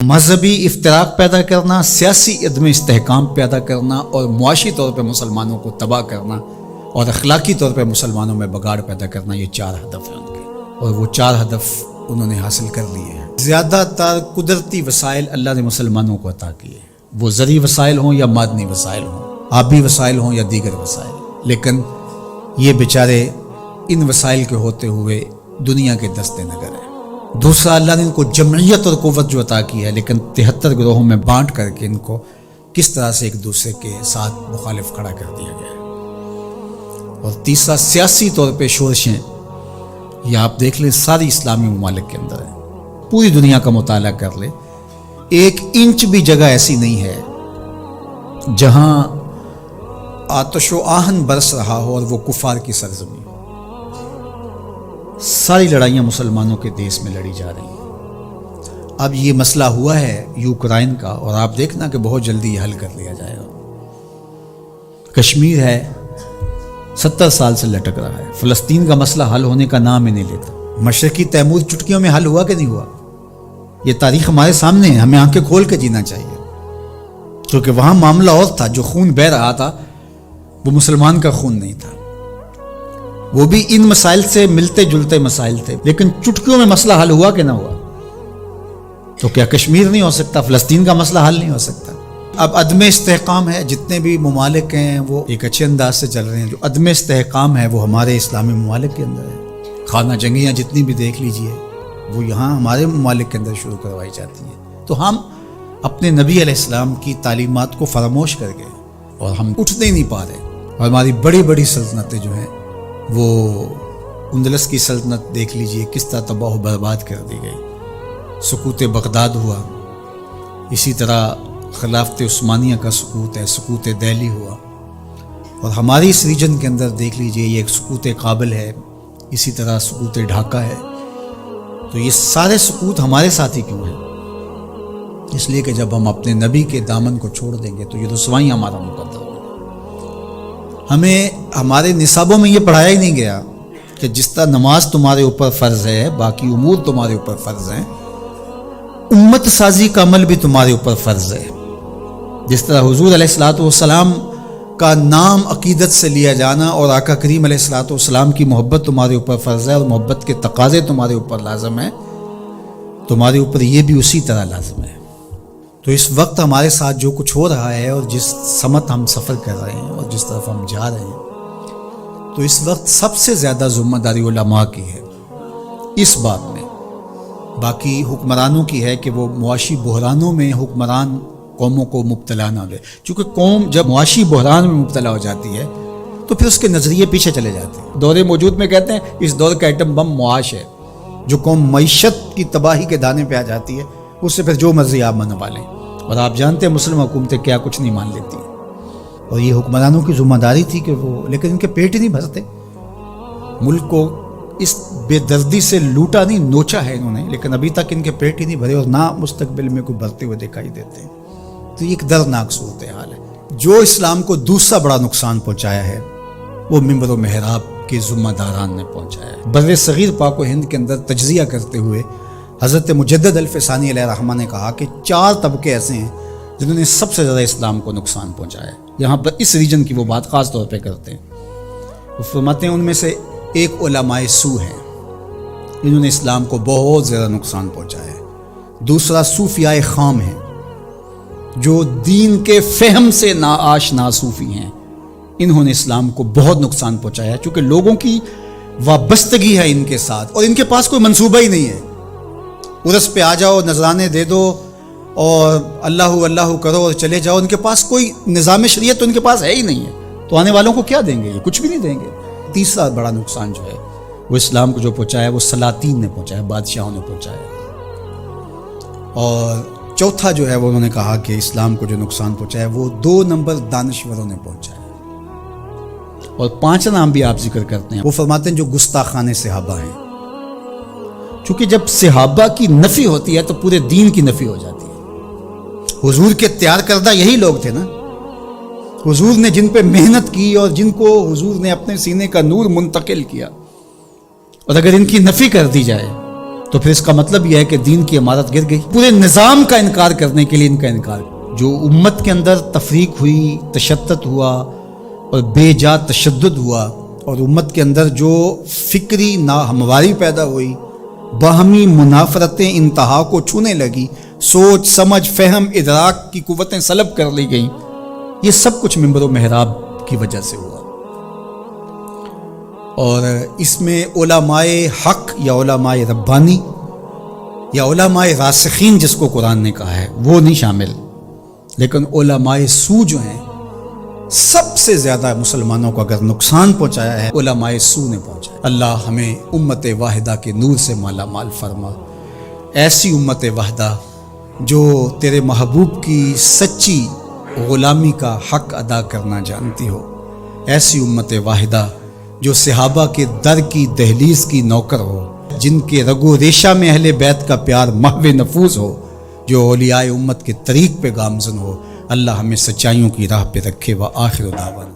مذہبی افتراق پیدا کرنا، سیاسی عدم استحکام پیدا کرنا اور معاشی طور پہ مسلمانوں کو تباہ کرنا اور اخلاقی طور پہ مسلمانوں میں بگاڑ پیدا کرنا، یہ 4 ہدف ہیں ان کے، اور وہ 4 ہدف انہوں نے حاصل کر لیے ہیں۔ زیادہ تر قدرتی وسائل اللہ نے مسلمانوں کو عطا کیے، وہ زرعی وسائل ہوں یا معدنی وسائل ہوں، آبی وسائل ہوں یا دیگر وسائل، لیکن یہ بیچارے ان وسائل کے ہوتے ہوئے دنیا کے دستے نگر ہیں۔ دوسرا، اللہ نے ان کو جمعیت اور قوت جو عطا کی ہے، لیکن 73 گروہوں میں بانٹ کر کے ان کو کس طرح سے ایک دوسرے کے ساتھ مخالف کھڑا کر دیا گیا ہے۔ اور تیسرا، سیاسی طور پہ شورشیں، یہ آپ دیکھ لیں ساری اسلامی ممالک کے اندر ہیں، پوری دنیا کا مطالعہ کر لیں، 1 انچ بھی جگہ ایسی نہیں ہے جہاں آتش و آہن برس رہا ہو اور وہ کفار کی سرزمین۔ ساری لڑائیاں مسلمانوں کے دیس میں لڑی جا رہی ہیں۔ اب یہ مسئلہ ہوا ہے یوکرائن کا، اور آپ دیکھنا کہ بہت جلدی یہ حل کر لیا جائے گا۔ کشمیر ہے 70 سال سے لٹک رہا ہے، فلسطین کا مسئلہ حل ہونے کا نام ہی نہیں لیتا۔ مشرقی تیمور چٹکیوں میں حل ہوا کہ نہیں ہوا؟ یہ تاریخ ہمارے سامنے ہے، ہمیں آنکھیں کھول کے جینا چاہیے، کیونکہ وہاں معاملہ اور تھا، جو خون بہہ رہا تھا وہ مسلمان کا خون نہیں تھا، وہ بھی ان مسائل سے ملتے جلتے مسائل تھے، لیکن چٹکیوں میں مسئلہ حل ہوا کہ نہ ہوا؟ تو کیا کشمیر نہیں ہو سکتا؟ فلسطین کا مسئلہ حل نہیں ہو سکتا؟ اب عدم استحکام ہے، جتنے بھی ممالک ہیں وہ ایک اچھے انداز سے چل رہے ہیں، جو عدم استحکام ہے وہ ہمارے اسلامی ممالک کے اندر ہے۔ خانہ جنگیاں جتنی بھی دیکھ لیجئے وہ یہاں ہمارے ممالک کے اندر شروع کروائی جاتی ہیں، تو ہم اپنے نبی علیہ السلام کی تعلیمات کو فراموش کر گئے اور ہم اٹھتے ہی نہیں پا رہے، اور ہماری بڑی بڑی سلطنتیں جو ہیں، وہ اندلس کی سلطنت دیکھ لیجئے کس طرح تباہ و برباد کر دی گئی، سقوط بغداد ہوا، اسی طرح خلافت عثمانیہ کا سقوط ہے، سقوط دہلی ہوا، اور ہماری اس ریجن کے اندر دیکھ لیجئے یہ ایک سقوط کابل ہے، اسی طرح سقوط ڈھاکہ ہے۔ تو یہ سارے سقوط ہمارے ساتھ ہی کیوں ہیں؟ اس لیے کہ جب ہم اپنے نبی کے دامن کو چھوڑ دیں گے تو یہ رسوائی ہمارا مقدر ہوگا۔ ہمیں ہمارے نصابوں میں یہ پڑھایا ہی نہیں گیا کہ جس طرح نماز تمہارے اوپر فرض ہے، باقی امور تمہارے اوپر فرض ہیں، امت سازی کا عمل بھی تمہارے اوپر فرض ہے۔ جس طرح حضور علیہ الصلوۃ والسلام کا نام عقیدت سے لیا جانا اور آقا کریم علیہ الصلوۃ والسلام کی محبت تمہارے اوپر فرض ہے اور محبت کے تقاضے تمہارے اوپر لازم ہیں، تمہارے اوپر یہ بھی اسی طرح لازم ہے۔ تو اس وقت ہمارے ساتھ جو کچھ ہو رہا ہے اور جس سمت ہم سفر کر رہے ہیں اور جس طرف ہم جا رہے ہیں، تو اس وقت سب سے زیادہ ذمہ داری علماء کی ہے اس بات میں، باقی حکمرانوں کی ہے کہ وہ معاشی بحرانوں میں حکمران قوموں کو مبتلا نہ دے، چونکہ قوم جب معاشی بحران میں مبتلا ہو جاتی ہے تو پھر اس کے نظریے پیچھے چلے جاتے ہیں۔ دور موجود میں کہتے ہیں اس دور کا ایٹم بم معاش ہے، جو قوم معیشت کی تباہی کے دانے پہ آ جاتی ہے اس سے پھر جو مرضی آپ منوا لیں، اور آپ جانتے ہیں مسلم حکومتیں کیا کچھ نہیں مان لیتی، اور یہ حکمرانوں کی ذمہ داری تھی کہ وہ، لیکن ان کے پیٹ ہی نہیں بھرتے، ملک کو اس بے دردی سے لوٹا نہیں، نوچا ہے انہوں نے، لیکن ابھی تک ان کے پیٹ ہی نہیں بھرے اور نہ مستقبل میں کوئی بھرتے ہوئے دکھائی دیتے ہیں۔ تو یہ ایک دردناک صورتحال ہے۔ جو اسلام کو دوسرا بڑا نقصان پہنچایا ہے وہ منبر و محراب کے ذمہ داران نے پہنچایا ہے۔ بر صغیر پاک و ہند کے اندر تجزیہ کرتے ہوئے حضرت مجدد الفسانی علیہ الرحمہ نے کہا کہ 4 طبقے ایسے ہیں جنہوں نے سب سے زیادہ اسلام کو نقصان پہنچایا ہے۔ یہاں پر اس ریجن کی وہ بات خاص طور پہ کرتے ہیں، وہ فرماتے ہیں ان میں سے ایک علماء سو ہیں، انہوں نے اسلام کو بہت زیادہ نقصان پہنچایا ہے۔ دوسرا صوفیاء خام ہیں، جو دین کے فہم سے ناآشنا صوفی ہیں، انہوں نے اسلام کو بہت نقصان پہنچایا ہے، چونکہ لوگوں کی وابستگی ہے ان کے ساتھ اور ان کے پاس کوئی منصوبہ ہی نہیں ہے۔ عرس پہ آ جاؤ، نذرانے دے دو اور اللہ اللہ کرو اور چلے جاؤ، ان کے پاس کوئی نظام شریعت تو ان کے پاس ہے ہی نہیں ہے، تو آنے والوں کو کیا دیں گے؟ یہ کچھ بھی نہیں دیں گے۔ تیسرا بڑا نقصان جو ہے وہ اسلام کو جو پہنچایا وہ سلاطین نے پہنچایا، بادشاہوں نے پہنچایا، اور چوتھا جو ہے وہ انہوں نے کہا کہ اسلام کو جو نقصان پہنچایا وہ 2 نمبر دانشوروں نے پہنچایا، اور 5 نام بھی آپ ذکر کرتے ہیں، وہ فرماتے ہیں جو گستاخان صحابہ ہیں، چونکہ جب صحابہ کی نفی ہوتی ہے تو پورے دین کی نفی ہو جاتی ہے۔ حضور کے تیار کردہ یہی لوگ تھے نا، حضور نے جن پہ محنت کی اور جن کو حضور نے اپنے سینے کا نور منتقل کیا، اور اگر ان کی نفی کر دی جائے تو پھر اس کا مطلب یہ ہے کہ دین کی عمارت گر گئی. پورے نظام کا انکار کرنے کے لیے ان کا انکار. جو امت کے اندر تفریق ہوئی، تشتت ہوا اور بے جا تشدد ہوا، اور امت کے اندر جو فکری ناہمواری پیدا ہوئی، باہمی منافرتیں انتہا کو چھونے لگی، سوچ سمجھ فہم ادراک کی قوتیں سلب کر لی گئیں، یہ سب کچھ منبر و محراب کی وجہ سے ہوا. اور اس میں علماء حق یا علماء ربانی یا علماء راسخین جس کو قرآن نے کہا ہے وہ نہیں شامل، لیکن علماء سو جو ہیں سب سے زیادہ مسلمانوں کو اگر نقصان پہنچایا ہے علماء سو نے پہنچایا. اللہ ہمیں امت واحدہ کے نور سے مالا مال فرما، ایسی امت واحدہ جو تیرے محبوب کی سچی غلامی کا حق ادا کرنا جانتی ہو، ایسی امت واحدہ جو صحابہ کے در کی دہلیز کی نوکر ہو، جن کے رگ و ریشہ میں اہل بیت کا پیار محو نفوذ ہو، جو اولیاء امت کے طریق پہ گامزن ہو. اللہ ہمیں سچائیوں کی راہ پہ رکھے. وآخر دعوانا